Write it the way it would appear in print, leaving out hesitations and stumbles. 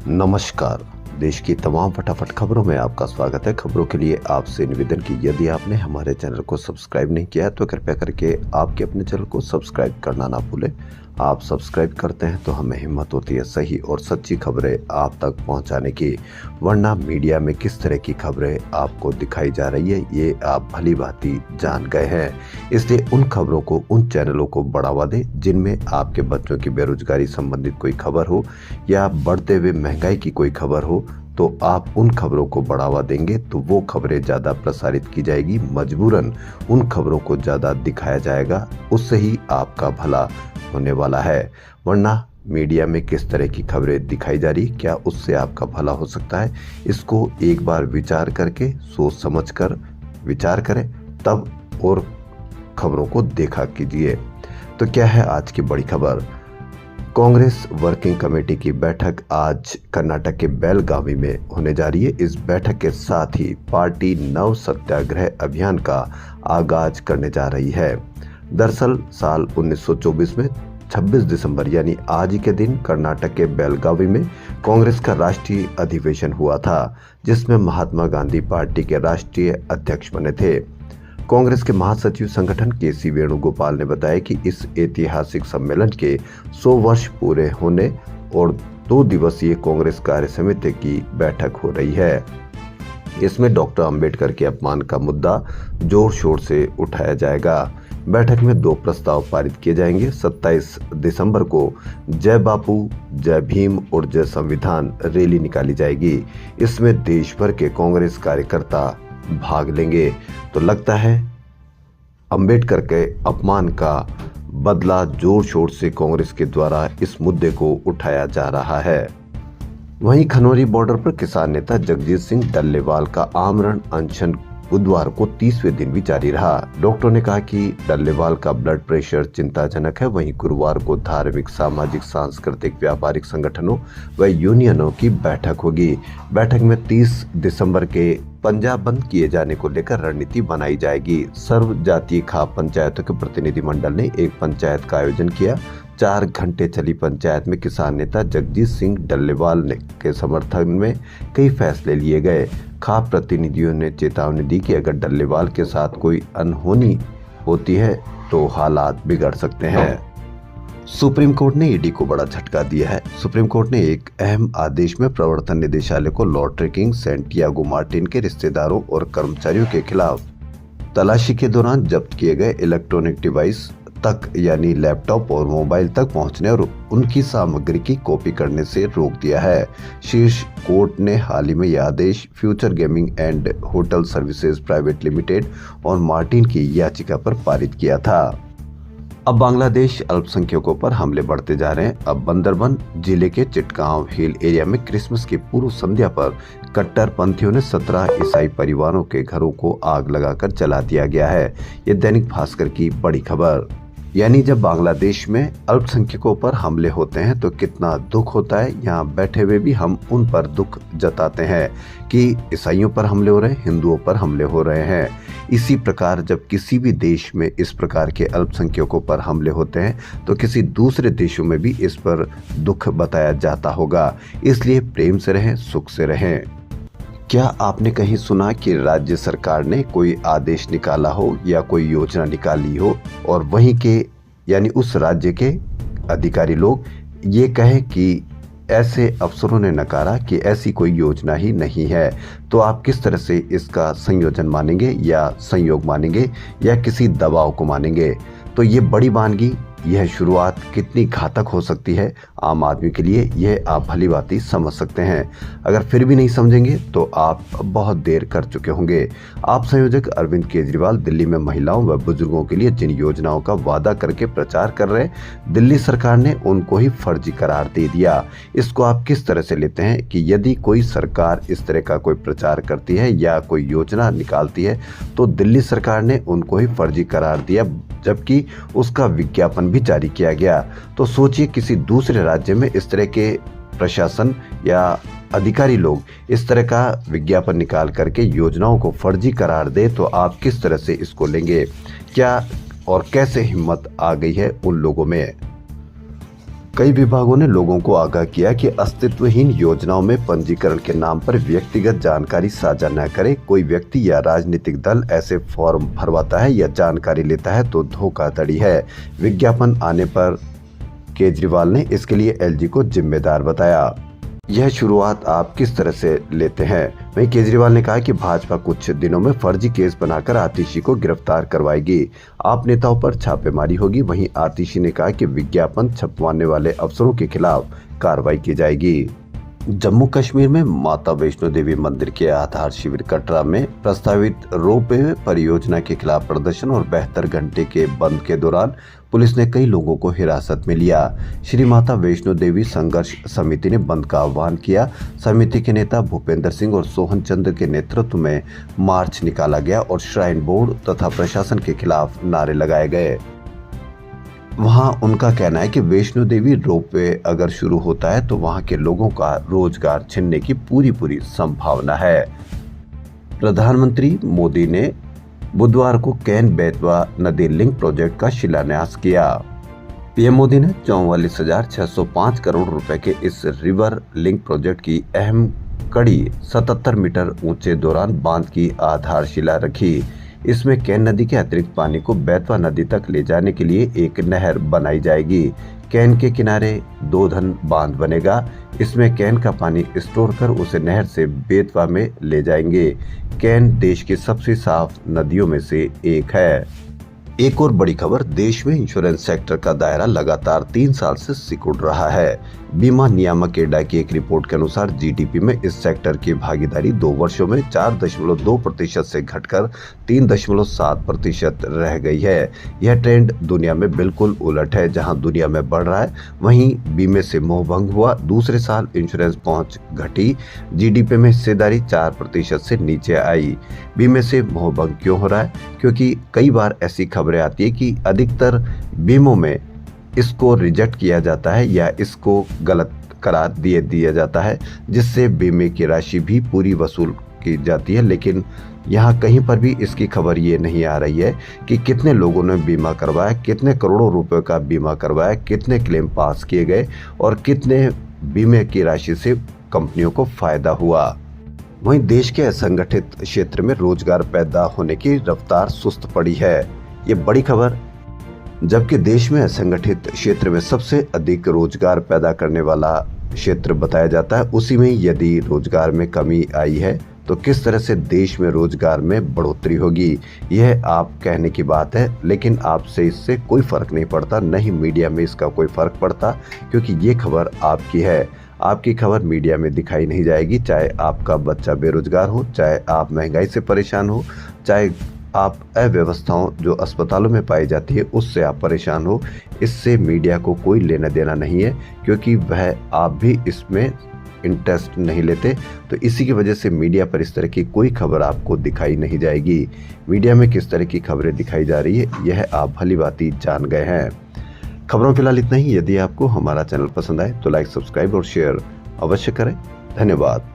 नमस्कार। देश की तमाम फटाफट खबरों में आपका स्वागत है। खबरों के लिए आपसे निवेदन कि यदि आपने हमारे चैनल को सब्सक्राइब नहीं किया है तो कृपया करके आपके अपने चैनल को सब्सक्राइब करना ना भूलें। आप सब्सक्राइब करते हैं तो हमें हिम्मत होती है सही और सच्ची खबरें आप तक पहुंचाने की, वरना मीडिया में किस तरह की खबरें आपको दिखाई जा रही है ये आप भली भांति जान गए हैं। इसलिए उन खबरों को, उन चैनलों को बढ़ावा दें जिनमें आपके बच्चों की बेरोजगारी संबंधित कोई खबर हो या बढ़ते हुए महंगाई की कोई खबर हो, तो आप उन खबरों को बढ़ावा देंगे तो वो खबरें ज़्यादा प्रसारित की जाएगी। मजबूरन उन खबरों को ज़्यादा दिखाया जाएगा, उससे ही आपका भला होने वाला है। वरना मीडिया में किस तरह की खबरें दिखाई जा रही, क्या उससे आपका भला हो सकता है? इसको एक बार विचार करके, सोच समझ कर विचार करें तब और खबरों को देखा कीजिए। तो क्या है आज की बड़ी खबर? कांग्रेस वर्किंग कमेटी की बैठक आज कर्नाटक के बेलगावी में होने जा रही है। इस बैठक के साथ ही पार्टी नव सत्याग्रह अभियान का आगाज करने जा रही है। दरअसल साल 1924 में 26 दिसंबर यानी आज ही के दिन कर्नाटक के बेलगावी में कांग्रेस का राष्ट्रीय अधिवेशन हुआ था, जिसमें महात्मा गांधी पार्टी के राष्ट्रीय अध्यक्ष बने थे। कांग्रेस के महासचिव संगठन के.सी. वेणुगोपाल ने बताया कि इस ऐतिहासिक सम्मेलन के 100 वर्ष पूरे होने और 2 दिवसीय कांग्रेस कार्य समिति की बैठक हो रही है। इसमें डॉक्टर अंबेडकर के अपमान का मुद्दा जोर शोर से उठाया जाएगा। बैठक में 2 प्रस्ताव पारित किए जाएंगे। 27 दिसंबर को जय बापू, जय भीम और जय संविधान रैली निकाली जाएगी। इसमें देश भर के कांग्रेस कार्यकर्ता भाग लेंगे। तो लगता है अंबेडकर के अपमान का बदला जोर शोर से कांग्रेस के द्वारा इस मुद्दे को उठाया जा रहा है। वहीं खनौरी बॉर्डर पर किसान नेता जगजीत सिंह डल्लेवाल का आमरण अनशन बुधवार को 30वें दिन भी जारी रहा। डॉक्टर ने कहा कि डल्लेवाल का ब्लड प्रेशर चिंताजनक है। वहीं गुरुवार को धार्मिक, सामाजिक, सांस्कृतिक, व्यापारिक संगठनों व यूनियनों की बैठक होगी। बैठक में 30 दिसंबर के पंजाब बंद किए जाने को लेकर रणनीति बनाई जाएगी। सर्व जातीय खाप पंचायतों के प्रतिनिधिमंडल ने एक पंचायत का आयोजन किया। 4 घंटे चली पंचायत में किसान नेता जगजीत सिंह डल्लेवाल के समर्थन में कई फैसले लिए गए। खाप प्रतिनिधियों ने चेतावनी दी कि अगर डल्लेवाल के साथ कोई अनहोनी होती है तो हालात बिगड़ सकते हैं। सुप्रीम कोर्ट ने ईडी को बड़ा झटका दिया है। सुप्रीम कोर्ट ने एक अहम आदेश में प्रवर्तन निदेशालय को लॉटरी किंग सैंटियागो मार्टिन के रिश्तेदारों और कर्मचारियों के खिलाफ तलाशी के दौरान जब्त किए गए इलेक्ट्रॉनिक डिवाइस तक यानी लैपटॉप और मोबाइल तक पहुंचने और उनकी सामग्री की कॉपी करने से रोक दिया है। शीर्ष कोर्ट ने हाल ही में यह आदेश future gaming and hotel services private limited और मार्टिन की याचिका पर पारित किया था। अब बांग्लादेश अल्पसंख्यकों पर हमले बढ़ते जा रहे हैं। अब बंदरबन जिले के चिटगांव हिल एरिया में क्रिसमस की पूर्व संध्या पर कट्टरपंथियों ने 17 ईसाई परिवारों के घरों को आग लगाकर जला दिया गया है। ये दैनिक भास्कर की बड़ी खबर। यानी जब बांग्लादेश में अल्पसंख्यकों पर हमले होते हैं तो कितना दुख होता है। यहाँ बैठे हुए भी हम उन पर दुख जताते हैं कि ईसाइयों पर हमले हो रहे हैं, हिंदुओं पर हमले हो रहे हैं। इसी प्रकार जब किसी भी देश में इस प्रकार के अल्पसंख्यकों पर हमले होते हैं तो किसी दूसरे देशों में भी इस पर दुख बताया जाता होगा। इसलिए प्रेम से रहें, सुख से रहें। क्या आपने कहीं सुना कि राज्य सरकार ने कोई आदेश निकाला हो या कोई योजना निकाली हो और वहीं के यानी उस राज्य के अधिकारी लोग ये कहें कि ऐसे अफसरों ने नकारा कि ऐसी कोई योजना ही नहीं है? तो आप किस तरह से इसका संयोजन मानेंगे या संयोग मानेंगे या किसी दबाव को मानेंगे? तो ये बड़ी वानगी, यह शुरुआत कितनी घातक हो सकती है आम आदमी के लिए, यह आप भली भांति समझ सकते हैं। अगर फिर भी नहीं समझेंगे तो आप बहुत देर कर चुके होंगे। आप संयोजक अरविंद केजरीवाल दिल्ली में महिलाओं व बुजुर्गों के लिए जिन योजनाओं का वादा करके प्रचार कर रहे हैं, दिल्ली सरकार ने उनको ही फर्जी करार दे दिया। इसको आप किस तरह से लेते हैं कि यदि कोई सरकार इस तरह का कोई प्रचार करती है या कोई योजना निकालती है तो दिल्ली सरकार ने उनको ही फर्जी करार दिया, जबकि उसका विज्ञापन भी जारी किया गया। तो सोचिए किसी दूसरे राज्य में इस तरह के प्रशासन या अधिकारी लोग इस तरह का विज्ञापन निकाल करके योजनाओं को फर्जी करार दे तो आप किस तरह से इसको लेंगे? क्या और कैसे हिम्मत आ गई है उन लोगों में? कई विभागों ने लोगों को आगाह किया कि अस्तित्वहीन योजनाओं में पंजीकरण के नाम पर व्यक्तिगत जानकारी साझा न करे। कोई व्यक्ति या राजनीतिक दल ऐसे फॉर्म भरवाता है या जानकारी लेता है तो धोखाधड़ी है। विज्ञापन आने पर केजरीवाल ने इसके लिए एलजी को जिम्मेदार बताया। यह शुरुआत आप किस तरह से लेते हैं? वहीं केजरीवाल ने कहा कि भाजपा कुछ दिनों में फर्जी केस बनाकर आतिशी को गिरफ्तार करवाएगी। आप नेताओं पर छापेमारी होगी। वहीं आतिशी ने कहा कि विज्ञापन छपवाने वाले अफसरों के खिलाफ कार्रवाई की जाएगी। जम्मू कश्मीर में माता वैष्णो देवी मंदिर के आधार शिविर कटरा में प्रस्तावित रोपवे परियोजना के खिलाफ प्रदर्शन और 72 घंटे के बंद के दौरान पुलिस ने कई लोगों को हिरासत में लिया। श्री माता वैष्णो देवी संघर्ष समिति ने बंद का आह्वान किया। समिति के नेता भूपेंद्र सिंह और सोहन चंद्र के नेतृत्व में मार्च निकाला गया और श्राइन बोर्ड तथा प्रशासन के खिलाफ नारे लगाए गए। वहां उनका कहना है कि वैष्णो देवी रोपवे अगर शुरू होता है तो वहां के लोगों का रोजगार छिनने की पूरी संभावना है। प्रधानमंत्री मोदी ने बुधवार को कैन बेतवा नदी लिंक प्रोजेक्ट का शिलान्यास किया। पीएम मोदी ने 44,605 करोड़ रुपए के इस रिवर लिंक प्रोजेक्ट की अहम कड़ी 77 मीटर ऊंचे दौरान बांध की आधारशिला रखी। इसमें कैन नदी के अतिरिक्त पानी को बेतवा नदी तक ले जाने के लिए एक नहर बनाई जाएगी। कैन के किनारे 2 धन बांध बनेगा। इसमें कैन का पानी स्टोर कर उसे नहर से बेतवा में ले जाएंगे। कैन देश की सबसे साफ नदियों में से एक है। एक और बड़ी खबर, देश में इंश्योरेंस सेक्टर का दायरा लगातार 3 साल से सिकुड़ रहा है। बीमा नियामक एडा की एक रिपोर्ट के अनुसार जीडीपी में इस सेक्टर की भागीदारी 2 वर्षों में 4.2% से घटकर 3.7% रह गई है। यह ट्रेंड दुनिया में बिल्कुल उलट है। जहां दुनिया में बढ़ रहा है वहीं बीमे से मोहभंग हुआ। दूसरे साल इंश्योरेंस पहुंच घटी। जीडीपी में हिस्सेदारी 4% से नीचे आई। बीमे से मोहभंग क्यों हो रहा है? क्योंकि कई बार ऐसी खबरें आती है कि अधिकतर बीमों में इसको रिजेक्ट किया जाता है या इसको गलत करार दिया जाता है, जिससे बीमे की राशि भी पूरी वसूल की जाती है। लेकिन यहाँ कहीं पर भी इसकी खबर ये नहीं आ रही है कि कितने लोगों ने बीमा करवाया, कितने करोड़ों रुपए का बीमा करवाया, कितने क्लेम पास किए गए और कितने बीमे की राशि से कंपनियों को फायदा हुआ। वहीं देश के असंगठित क्षेत्र में रोजगार पैदा होने की रफ्तार सुस्त पड़ी है। ये बड़ी खबर। जबकि देश में असंगठित क्षेत्र में सबसे अधिक रोजगार पैदा करने वाला क्षेत्र बताया जाता है, उसी में यदि रोजगार में कमी आई है तो किस तरह से देश में रोजगार में बढ़ोतरी होगी? यह आप कहने की बात है, लेकिन आपसे इससे कोई फर्क नहीं पड़ता, न ही मीडिया में इसका कोई फर्क पड़ता, क्योंकि ये खबर आपकी है। आपकी खबर मीडिया में दिखाई नहीं जाएगी। चाहे आपका बच्चा बेरोजगार हो, चाहे आप महंगाई से परेशान हो, चाहे आप अव्यवस्थाओं जो अस्पतालों में पाई जाती है उससे आप परेशान हो, इससे मीडिया को कोई लेना देना नहीं है, क्योंकि वह आप भी इसमें इंटरेस्ट नहीं लेते। तो इसी की वजह से मीडिया पर इस तरह की कोई खबर आपको दिखाई नहीं जाएगी। मीडिया में किस तरह की खबरें दिखाई जा रही है यह आप भली भांति जान गए हैं। खबरों फिलहाल इतना ही। यदि आपको हमारा चैनल पसंद आए तो लाइक, सब्सक्राइब और शेयर अवश्य करें। धन्यवाद।